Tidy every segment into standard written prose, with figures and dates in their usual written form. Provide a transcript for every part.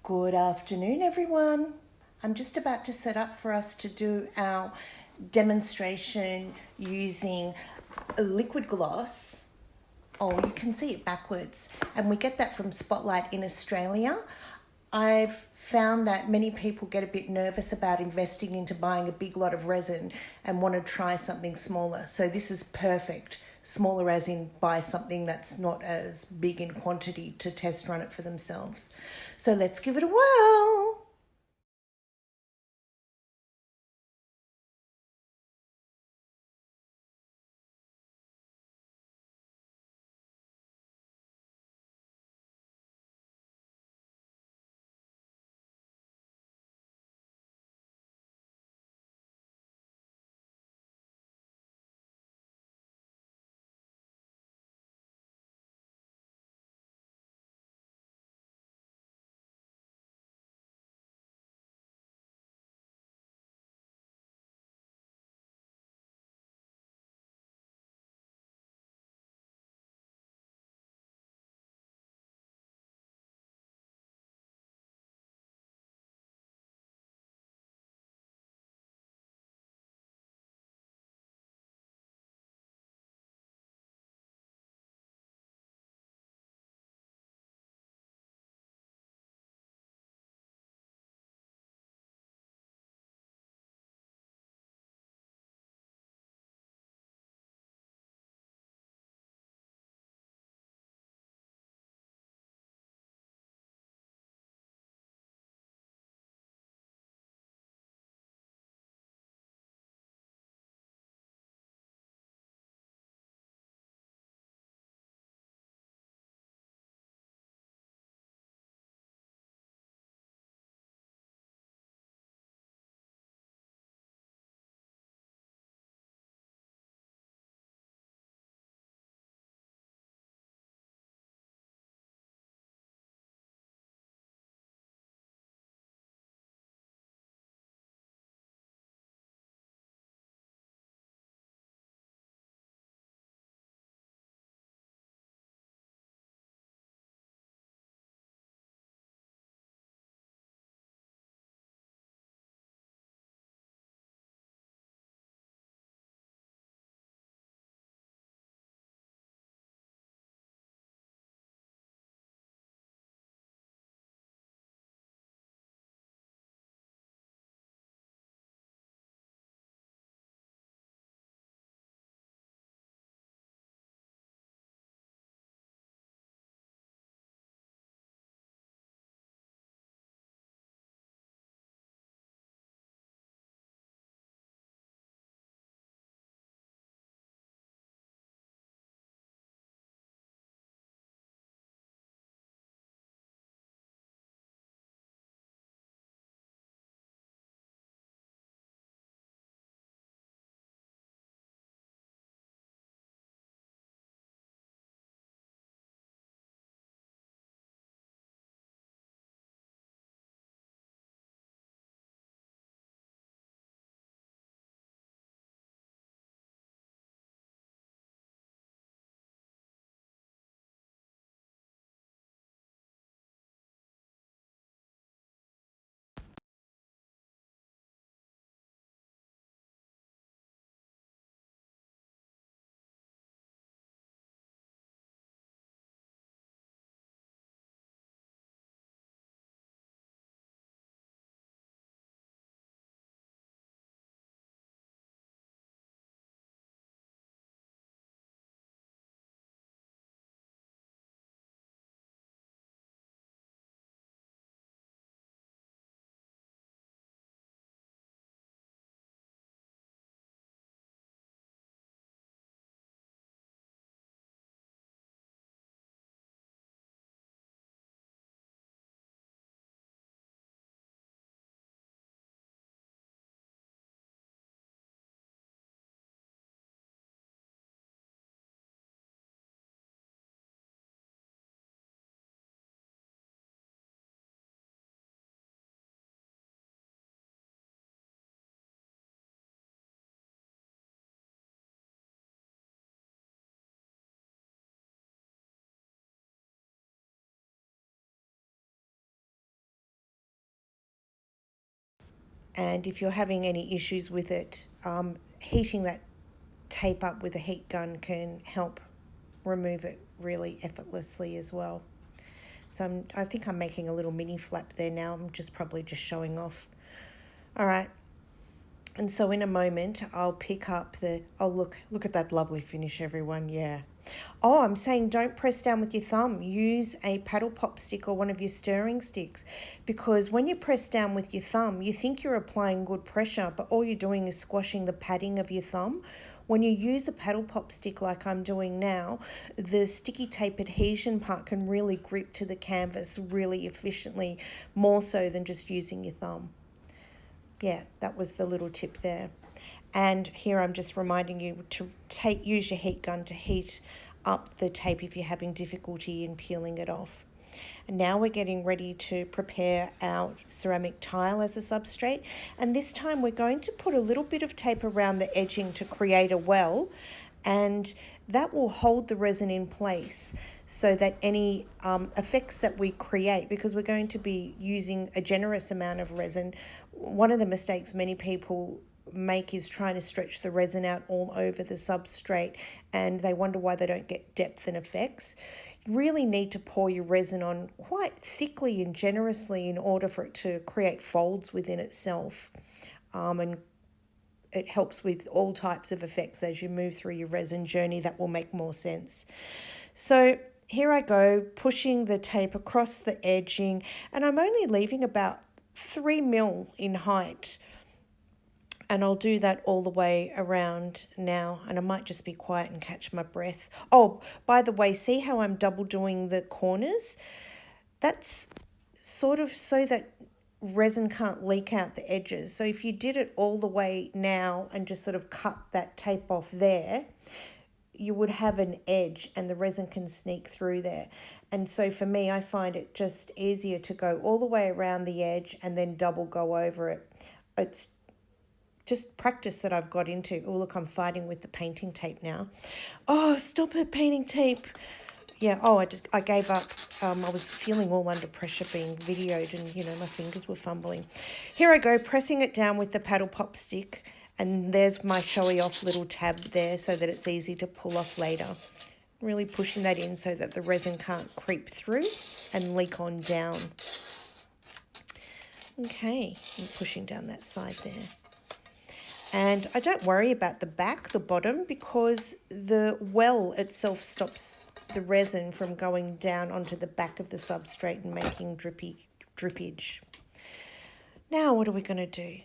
Good afternoon, everyone. I'm just about to set up for us to do our demonstration using a liquid gloss. Oh, you can see it backwards. And we get that from Spotlight in Australia. I've found that many people get a bit nervous about investing into buying a big lot of resin and want to try something smaller. So this is perfect. Smaller as in buy something that's not as big in quantity to test run it for themselves. So let's give it a whirl. And if you're having any issues with it, heating that tape up with a heat gun can help remove it really effortlessly as well. So I think I'm making a little mini flap there now. I'm probably just showing off. All right. And so in a moment, I'll pick up look at that lovely finish, everyone. Yeah. Oh, I'm saying don't press down with your thumb. Use a paddle pop stick or one of your stirring sticks, because when you press down with your thumb, you think you're applying good pressure, but all you're doing is squashing the padding of your thumb. When you use a paddle pop stick like I'm doing now, the sticky tape adhesion part can really grip to the canvas really efficiently, more so than just using your thumb. Yeah, that was the little tip there. And here I'm just reminding you to use your heat gun to heat up the tape if you're having difficulty in peeling it off. And now we're getting ready to prepare our ceramic tile as a substrate. And this time we're going to put a little bit of tape around the edging to create a well. And that will hold the resin in place so that any effects that we create, because we're going to be using a generous amount of resin, one of the mistakes many people make is trying to stretch the resin out all over the substrate, and they wonder why they don't get depth and effects. You really need to pour your resin on quite thickly and generously in order for it to create folds within itself, and it helps with all types of effects as you move through your resin journey. That will make more sense. So here I go, pushing the tape across the edging, and I'm only leaving about 3 mil in height. And I'll do that all the way around now, and I might just be quiet and catch my breath. Oh, by the way, see how I'm double doing the corners? That's sort of so that resin can't leak out the edges. So if you did it all the way now and just sort of cut that tape off there, you would have an edge and the resin can sneak through there. And so for me, I find it just easier to go all the way around the edge and then double go over it. It's just practice that I've got into. Oh, look, I'm fighting with the painting tape now. Oh, stop it, painting tape. Yeah, I gave up. I was feeling all under pressure being videoed and, my fingers were fumbling. Here I go, pressing it down with the paddle pop stick. And there's my showy off little tab there so that it's easy to pull off later. Really pushing that in so that the resin can't creep through and leak on down. Okay, I'm pushing down that side there. And I don't worry about the back, the bottom, because the well itself stops the resin from going down onto the back of the substrate and making drippage. Now what are we going to do?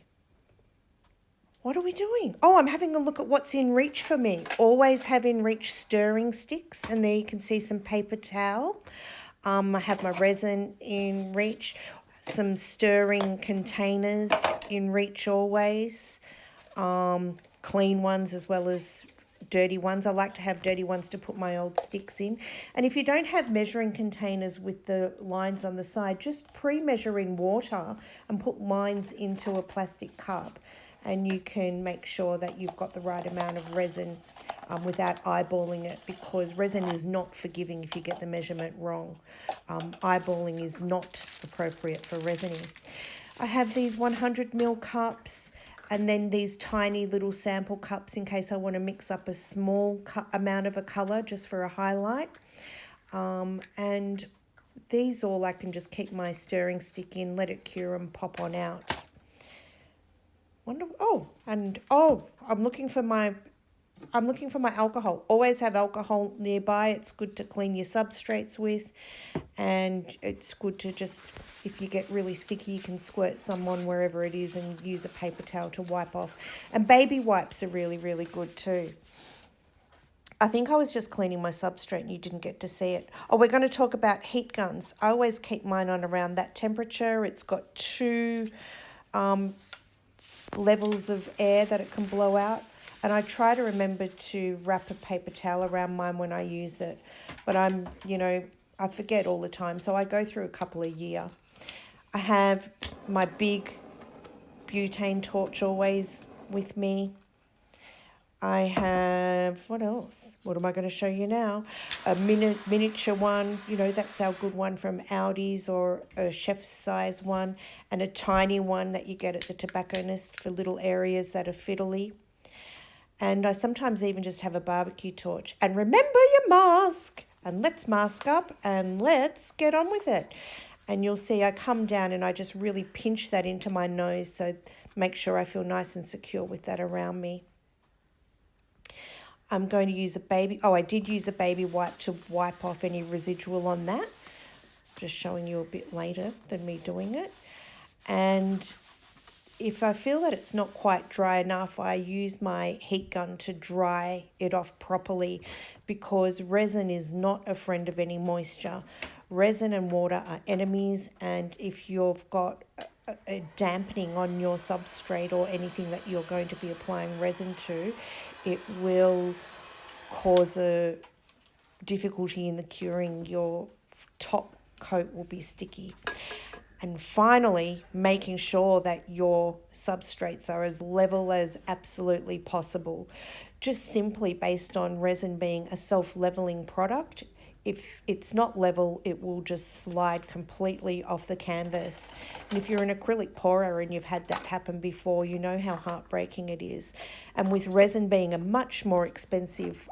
What are we doing? Oh, I'm having a look at what's in reach for me. Always have in reach stirring sticks, and there you can see some paper towel. I have my resin in reach, some stirring containers in reach always. Clean ones as well as dirty ones. I like to have dirty ones to put my old sticks in. And if you don't have measuring containers with the lines on the side, just pre-measure in water and put lines into a plastic cup, and you can make sure that you've got the right amount of resin without eyeballing it, because resin is not forgiving if you get the measurement wrong. Eyeballing is not appropriate for resining. I have these 100ml cups, and then these tiny little sample cups in case I want to mix up a small amount of a colour just for a highlight. And these all I can just keep my stirring stick in, let it cure and pop on out. I'm looking for my alcohol. Always have alcohol nearby. It's good to clean your substrates with, and it's good to just, if you get really sticky, you can squirt some on wherever it is and use a paper towel to wipe off. And baby wipes are really, really good too. I think I was just cleaning my substrate and you didn't get to see it. Oh, we're going to talk about heat guns. I always keep mine on around that temperature. It's got 2 levels of air that it can blow out. And I try to remember to wrap a paper towel around mine when I use it. But I forget all the time, so I go through a couple a year. I have my big butane torch always with me. I have, what else? What am I going to show you now? A miniature one, you know, that's our good one from Aldi's, or a chef's size one, and a tiny one that you get at the tobacconist for little areas that are fiddly. And I sometimes even just have a barbecue torch. And remember your mask. And let's mask up and let's get on with it. And you'll see I come down and I just really pinch that into my nose, so make sure I feel nice and secure with that around me. I'm going to use I did use a baby wipe to wipe off any residual on that. Just showing you a bit later than me doing it. And if I feel that it's not quite dry enough, I use my heat gun to dry it off properly, because resin is not a friend of any moisture. Resin and water are enemies, and if you've got a dampening on your substrate or anything that you're going to be applying resin to, it will cause a difficulty in the curing. Your top coat will be sticky. And finally, making sure that your substrates are as level as absolutely possible. Just simply based on resin being a self-leveling product, if it's not level, it will just slide completely off the canvas. And if you're an acrylic pourer and you've had that happen before, you know how heartbreaking it is. And with resin being a much more expensive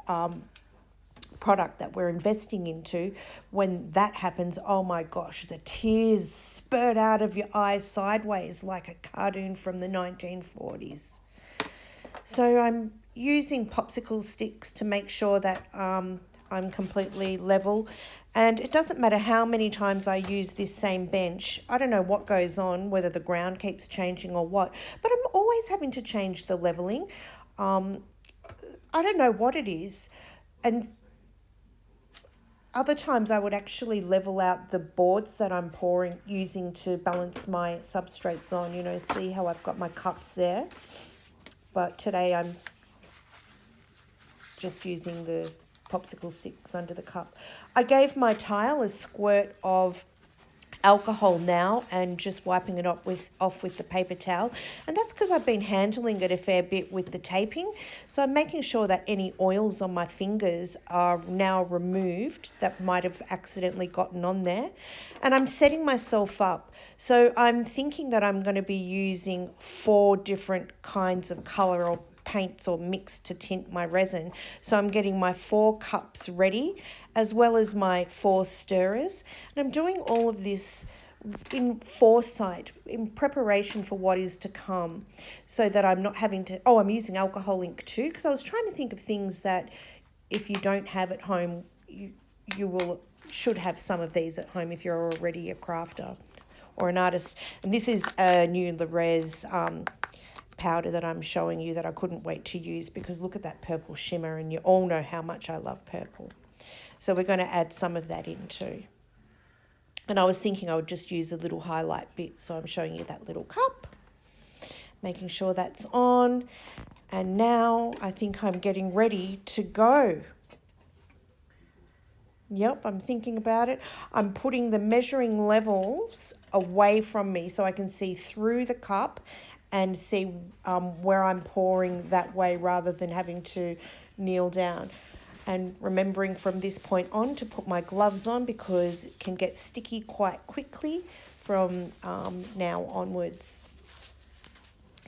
product that we're investing into, when that happens, oh my gosh, the tears spurt out of your eyes sideways like a cartoon from the 1940s. So I'm using popsicle sticks to make sure that I'm completely level. And it doesn't matter how many times I use this same bench. I don't know what goes on, whether the ground keeps changing or what, but I'm always having to change the leveling. I don't know what it is. And other times I would actually level out the boards that I'm using to balance my substrates on. You know, see how I've got my cups there? But today I'm just using the popsicle sticks under the cup. I gave my tile a squirt of alcohol now and just wiping it off with the paper towel, and that's because I've been handling it a fair bit with the taping, so I'm making sure that any oils on my fingers are now removed that might have accidentally gotten on there. And I'm setting myself up, so I'm thinking that I'm going to be using 4 different kinds of color or paints or mix to tint my resin. So I'm getting my 4 cups ready, as well as my 4 stirrers. And I'm doing all of this in foresight, in preparation for what is to come, so that I'm not having to, I'm using alcohol ink too, because I was trying to think of things that if you don't have at home, you should have some of these at home if you're already a crafter or an artist. And this is a new Res powder that I'm showing you that I couldn't wait to use, because look at that purple shimmer, and you all know how much I love purple. So we're going to add some of that in too. And I was thinking I would just use a little highlight bit, so I'm showing you that little cup, making sure that's on. And now I think I'm getting ready to go. Yep, I'm thinking about it. I'm putting the measuring levels away from me so I can see through the cup and see where I'm pouring that way, rather than having to kneel down. And remembering from this point on to put my gloves on, because it can get sticky quite quickly from now onwards.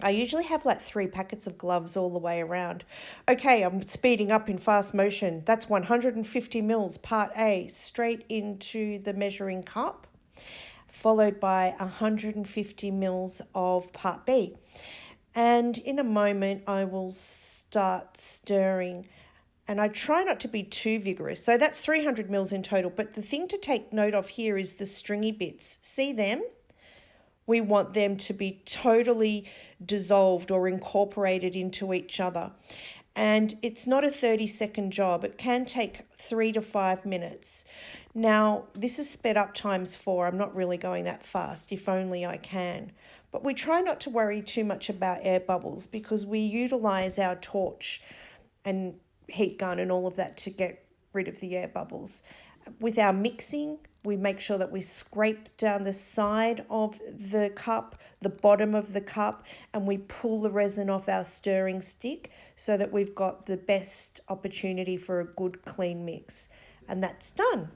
I usually have like 3 packets of gloves all the way around. Okay, I'm speeding up in fast motion. That's 150 mils, part A, straight into the measuring cup, followed by 150 mils of part B. And in a moment, I will start stirring. And I try not to be too vigorous. So that's 300 mils in total. But the thing to take note of here is the stringy bits. See them? We want them to be totally dissolved or incorporated into each other. And it's not a 30-second job. It can take 3 to 5 minutes. Now, this is sped up ×4. I'm not really going that fast, if only I can. But we try not to worry too much about air bubbles, because we utilize our torch and heat gun and all of that to get rid of the air bubbles. With our mixing, we make sure that we scrape down the side of the cup, the bottom of the cup, and we pull the resin off our stirring stick so that we've got the best opportunity for a good clean mix. And that's done.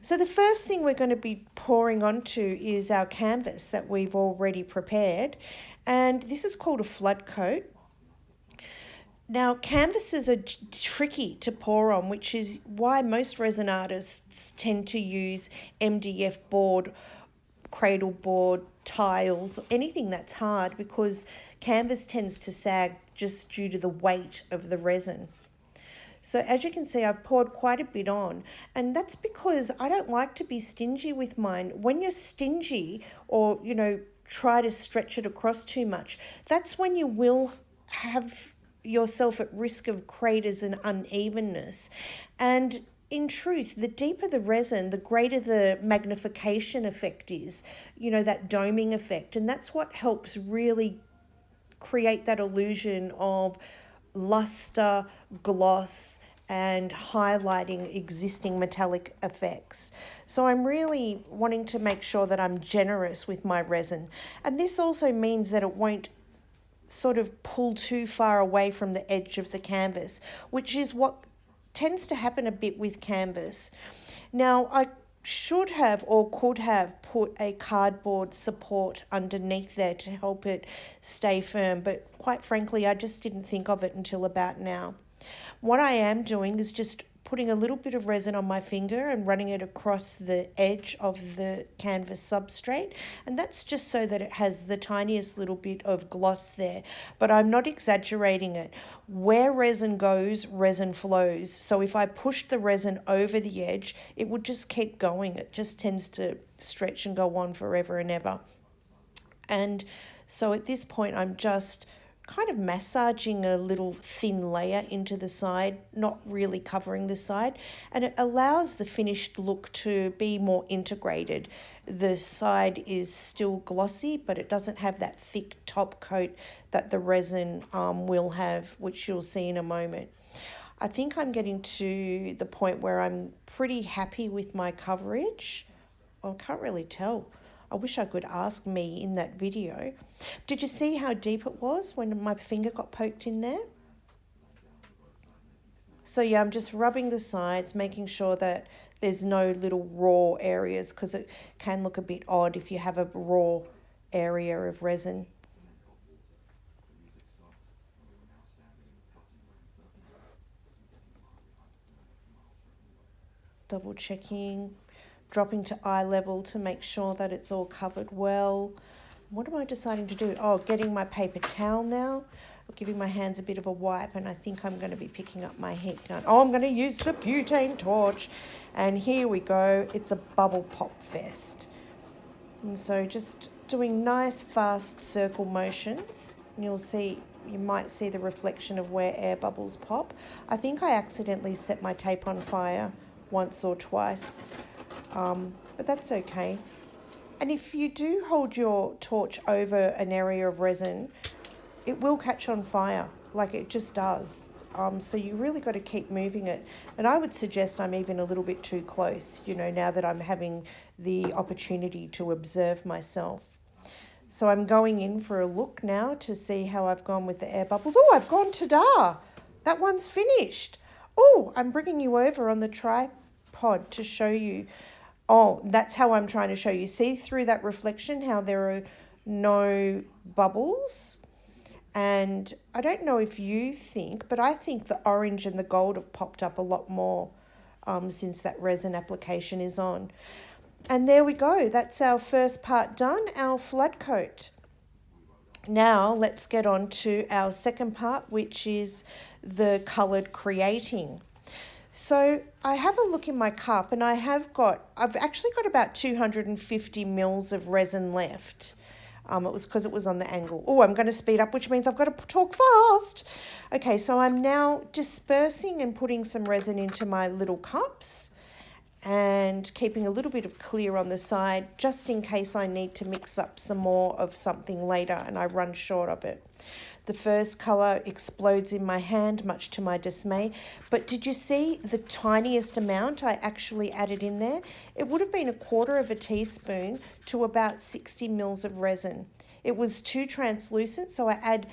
So the first thing we're going to be pouring onto is our canvas that we've already prepared. And this is called a flood coat. Now, canvases are tricky to pour on, which is why most resin artists tend to use MDF board, cradle board, tiles, anything that's hard, because canvas tends to sag just due to the weight of the resin. So as you can see, I've poured quite a bit on, and that's because I don't like to be stingy with mine. When you're stingy or, try to stretch it across too much, that's when you will have yourself at risk of craters and unevenness. And in truth, the deeper the resin, the greater the magnification effect is, that doming effect. And that's what helps really create that illusion of luster, gloss, and highlighting existing metallic effects. So I'm really wanting to make sure that I'm generous with my resin. And this also means that it won't sort of pull too far away from the edge of the canvas, which is what tends to happen a bit with canvas. Now, I should have or could have put a cardboard support underneath there to help it stay firm, but quite frankly, I just didn't think of it until about now. What I am doing is just putting a little bit of resin on my finger and running it across the edge of the canvas substrate, and that's just so that it has the tiniest little bit of gloss there, but I'm not exaggerating it. Where resin goes, resin flows. So if I pushed the resin over the edge, it would just keep going. It just tends to stretch and go on forever and ever. And so at this point, I'm just kind of massaging a little thin layer into the side, not really covering the side, and it allows the finished look to be more integrated. The side is still glossy, but it doesn't have that thick top coat that the resin will have, which you'll see in a moment. I think I'm getting to the point where I'm pretty happy with my coverage. I can't really tell. I wish I could ask me in that video. Did you see how deep it was when my finger got poked in there? So yeah, I'm just rubbing the sides, making sure that there's no little raw areas, because it can look a bit odd if you have a raw area of resin. Double checking, dropping to eye level to make sure that it's all covered well. What am I deciding to do? Oh, getting my paper towel now, giving my hands a bit of a wipe, and I think I'm going to be picking up my heat gun. Oh, I'm going to use the butane torch, and here we go. It's a bubble pop fest. And so just doing nice fast circle motions, and you might see the reflection of where air bubbles pop. I think I accidentally set my tape on fire once or twice, but that's okay. And if you do hold your torch over an area of resin, it will catch on fire, like it just does. So you really got to keep moving it. And I would suggest I'm even a little bit too close, now that I'm having the opportunity to observe myself. So I'm going in for a look now to see how I've gone with the air bubbles. Oh, I've gone ta-da! That one's finished. Oh, I'm bringing you over on the tripod to show you. Oh, that's how I'm trying to show you. See through that reflection how there are no bubbles? And I don't know if you think, but I think the orange and the gold have popped up a lot more since that resin application is on. And there we go. That's our first part done, our flood coat. Now let's get on to our second part, which is the coloured creating. So I have a look in my cup, and I've actually got about 250 mils of resin left. It was because it was on the angle. Oh, I'm going to speed up, which means I've got to talk fast. Okay, so I'm now dispersing and putting some resin into my little cups and keeping a little bit of clear on the side, just in case I need to mix up some more of something later and I run short of it. The first colour explodes in my hand, much to my dismay. But did you see the tiniest amount I actually added in there? It would have been 1/4 teaspoon to about 60 mils of resin. It was too translucent, so I add,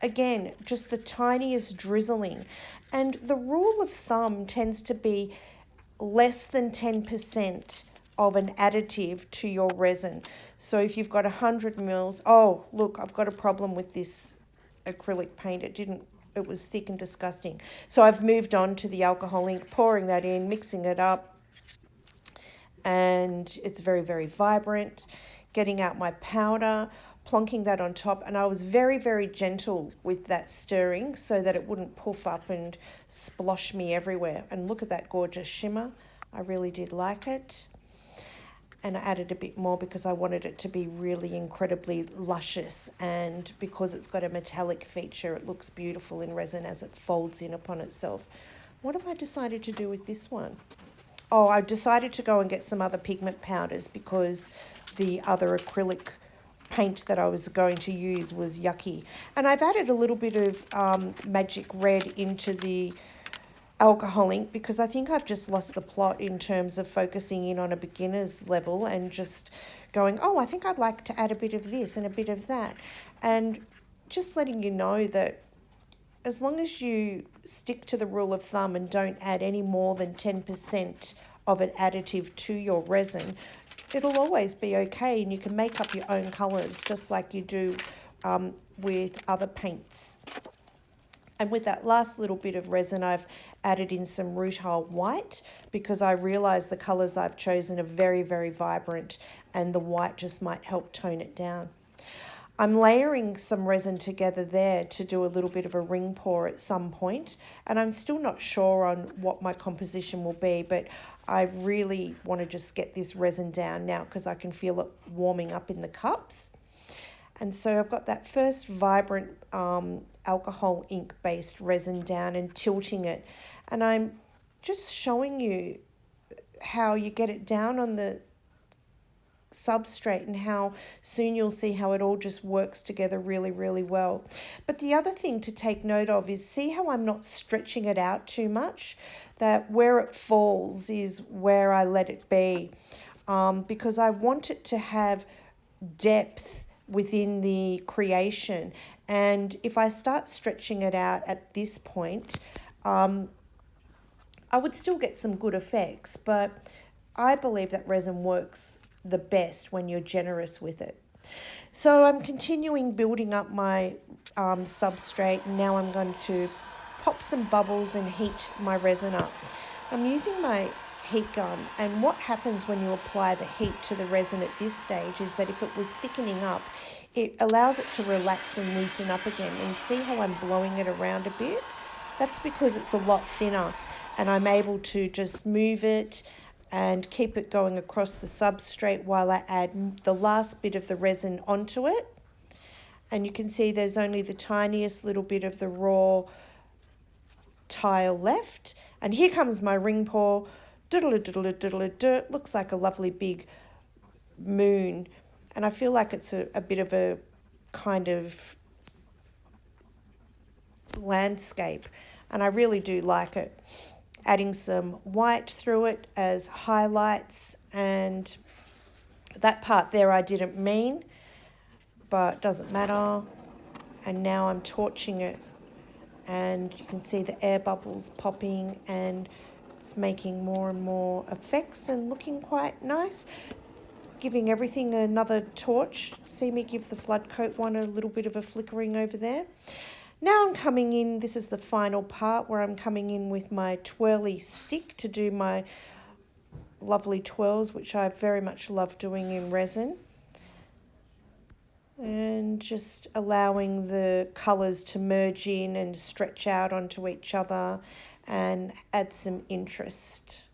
again, just the tiniest drizzling. And the rule of thumb tends to be less than 10% of an additive to your resin. So if you've got 100 mils, oh, look, I've got a problem with this acrylic paint. It was thick and disgusting. So I've moved on to the alcohol ink, pouring that in, mixing it up, and it's very, very vibrant. Getting out my powder, plonking that on top, and I was very, very gentle with that stirring so that it wouldn't poof up and splosh me everywhere. And look at that gorgeous shimmer. I really did like it. And I added a bit more because I wanted it to be really incredibly luscious, and because it's got a metallic feature, it looks beautiful in resin as it folds in upon itself. What have I decided to do with this one? Oh, I decided to go and get some other pigment powders because the other acrylic paint that I was going to use was yucky. And I've added a little bit of magic red into the alcohol ink because I think I've just lost the plot in terms of focusing in on a beginner's level and just going, oh, I think I'd like to add a bit of this and a bit of that. And just letting you know that as long as you stick to the rule of thumb and don't add any more than 10% of an additive to your resin, it'll always be okay, and you can make up your own colours just like you do with other paints. And with that last little bit of resin, I've added in some rutile white because I realise the colours I've chosen are very, very vibrant, and the white just might help tone it down. I'm layering some resin together there to do a little bit of a ring pour at some point, and I'm still not sure on what my composition will be, but I really want to just get this resin down now because I can feel it warming up in the cups. And so I've got that first vibrant alcohol ink based resin down and tilting it, and I'm just showing you how you get it down on the substrate and how soon you'll see how it all just works together really, really well. But the other thing to take note of is see how I'm not stretching it out too much, that where it falls is where I let it be, because I want it to have depth within the creation. And if I start stretching it out at this point, I would still get some good effects, but I believe that resin works the best when you're generous with it. So I'm continuing building up my substrate, and now I'm going to pop some bubbles and heat my resin up. I'm using my heat gun, and what happens when you apply the heat to the resin at this stage is that if it was thickening up, it allows it to relax and loosen up again. And see how I'm blowing it around a bit? That's because it's a lot thinner, and I'm able to just move it and keep it going across the substrate while I add the last bit of the resin onto it. And you can see there's only the tiniest little bit of the raw tile left. And here comes my ring pour. Diddle-a-diddle-a-diddle-a-dirt. Looks like a lovely big moon. And I feel like it's a bit of a kind of landscape. And I really do like it. Adding some white through it as highlights, and that part there I didn't mean, but doesn't matter. And now I'm torching it, and you can see the air bubbles popping, and it's making more and more effects and looking quite nice. Giving everything another torch. See me give the flood coat one a little bit of a flickering over there. Now I'm coming in, this is the final part where I'm coming in with my twirly stick to do my lovely twirls, which I very much love doing in resin. And just allowing the colours to merge in and stretch out onto each other and add some interest.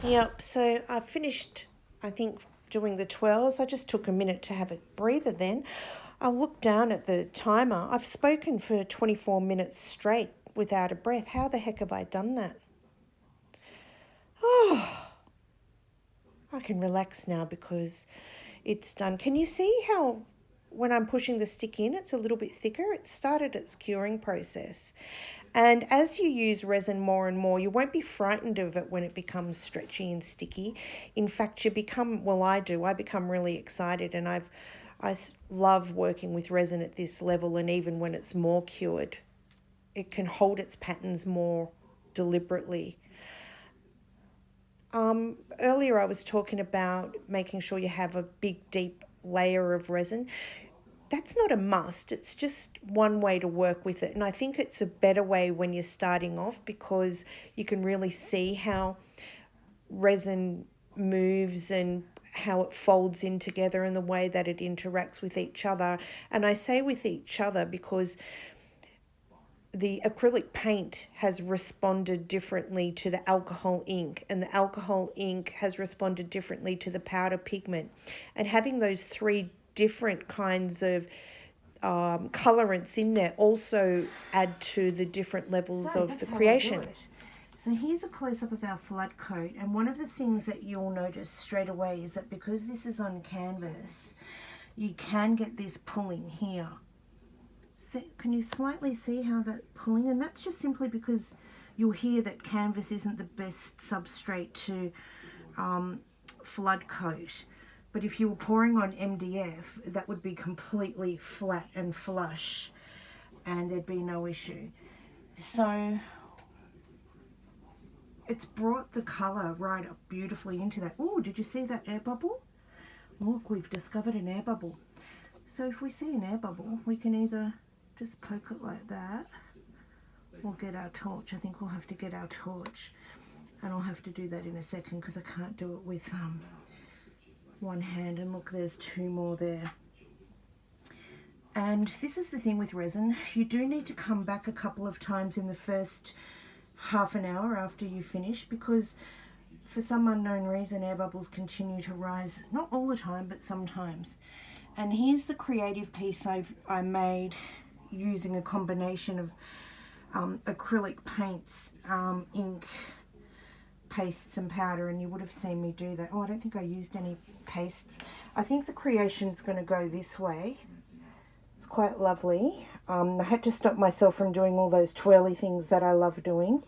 Yep, so I finished, I think, doing the twirls. I just took a minute to have a breather then. I looked down at the timer. I've spoken for 24 minutes straight without a breath. How the heck have I done that? Oh, I can relax now because it's done. Can you see how when I'm pushing the stick in, it's a little bit thicker? It started its curing process. And as you use resin more and more, you won't be frightened of it when it becomes stretchy and sticky. In fact, you become, well, I do, I become really excited, and I love working with resin at this level, and even when it's more cured, it can hold its patterns more deliberately. Earlier I was talking about making sure you have a big, deep layer of resin. That's not a must. It's just one way to work with it. And I think it's a better way when you're starting off because you can really see how resin moves and how it folds in together and the way that it interacts with each other. And I say with each other because the acrylic paint has responded differently to the alcohol ink, and the alcohol ink has responded differently to the powder pigment. And having those three different kinds of colorants in there also add to the different levels of the creation. So here's a close-up of our flood coat, and one of the things that you'll notice straight away is that because this is on canvas, you can get this pulling here. Can you slightly see how that's pulling? And that's just simply because you'll hear that canvas isn't the best substrate to flood coat. But if you were pouring on MDF, that would be completely flat and flush and there'd be no issue. So it's brought the colour right up beautifully into that. Oh, did you see that air bubble? Look, we've discovered an air bubble. So if we see an air bubble, we can either just poke it like that or get our torch. I think we'll have to get our torch, and I'll have to do that in a second because I can't do it with one hand. And look, there's two more there. And this is the thing with resin, you do need to come back a couple of times in the first half an hour after you finish, because for some unknown reason air bubbles continue to rise, not all the time but sometimes. And here's the creative piece I made using a combination of acrylic paints, ink, pastes and powder, and you would have seen me do that. Oh, I don't think I used any pastes. I think the creation's going to go this way. It's quite lovely. I had to stop myself from doing all those twirly things that I love doing.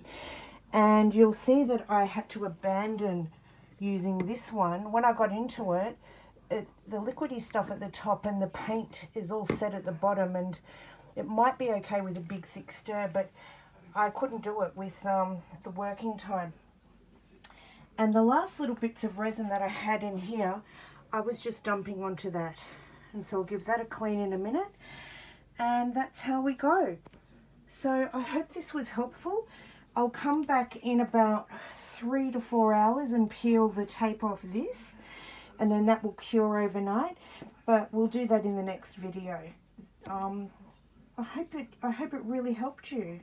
And you'll see that I had to abandon using this one. When I got into it, the liquidy stuff at the top and the paint is all set at the bottom, and it might be okay with a big thick stir, but I couldn't do it with the working time. And the last little bits of resin that I had in here, I was just dumping onto that. And so I'll give that a clean in a minute. And that's how we go. So I hope this was helpful. I'll come back in about 3 to 4 hours and peel the tape off this, and then that will cure overnight. But we'll do that in the next video. I hope it really helped you.